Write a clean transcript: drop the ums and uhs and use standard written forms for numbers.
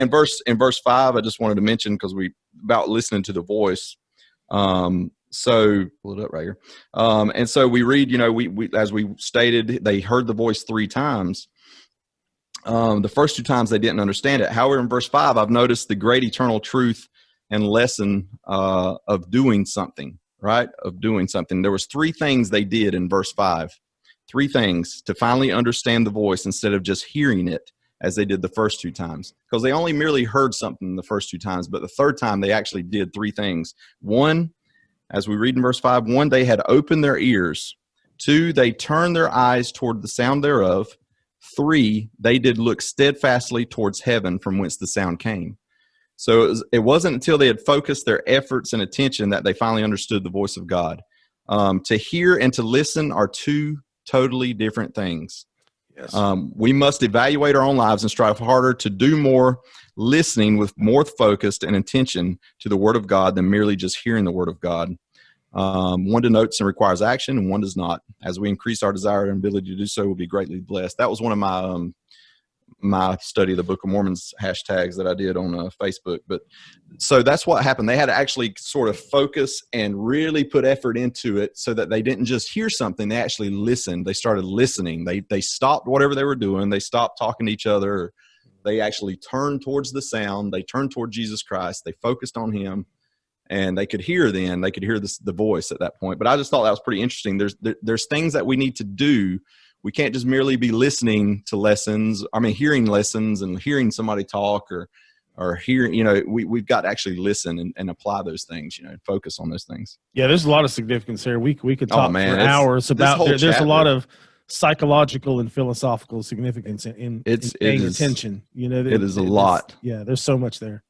in verse 5, I just wanted to mention, because about listening to the voice. So pull it up right here. And so we read, we as we stated, they heard the voice 3 times. The first 2 times they didn't understand it. However, in verse 5, I've noticed the great eternal truth and lesson of doing something, right? Of doing something. There was 3 things they did in verse 5. 3 things to finally understand the voice instead of just hearing it as they did the first 2 times. Because they only merely heard something the first 2 times, but the third time they actually did 3 things. 1, as we read in verse 5, 1, they had opened their ears. 2, they turned their eyes toward the sound thereof. 3, they did look steadfastly towards heaven from whence the sound came. So it wasn't until they had focused their efforts and attention that they finally understood the voice of God. To hear and to listen are 2 totally different things. Yes. We must evaluate our own lives and strive harder to do more listening with more focused and attention to the Word of God than merely just hearing the Word of God. One denotes and requires action, and one does not. As we increase our desire and ability to do so, we'll be greatly blessed. That was one of my my study of the Book of Mormon's hashtags that I did on Facebook. But so that's what happened. They had to actually sort of focus and really put effort into it so that they didn't just hear something. They actually listened. They started listening. They stopped whatever they were doing. They stopped talking to each other. They actually turned towards the sound. They turned toward Jesus Christ. They focused on him. And they could hear then. They could hear the voice at that point. But I just thought that was pretty interesting. There's things that we need to do. We can't just merely be listening to lessons. I mean, hearing lessons and hearing somebody talk or hearing, we've got to actually listen and apply those things, focus on those things. Yeah, there's a lot of significance here. We could talk for hours about there's a lot of psychological and philosophical significance in paying attention. It is a lot. Yeah, there's so much there.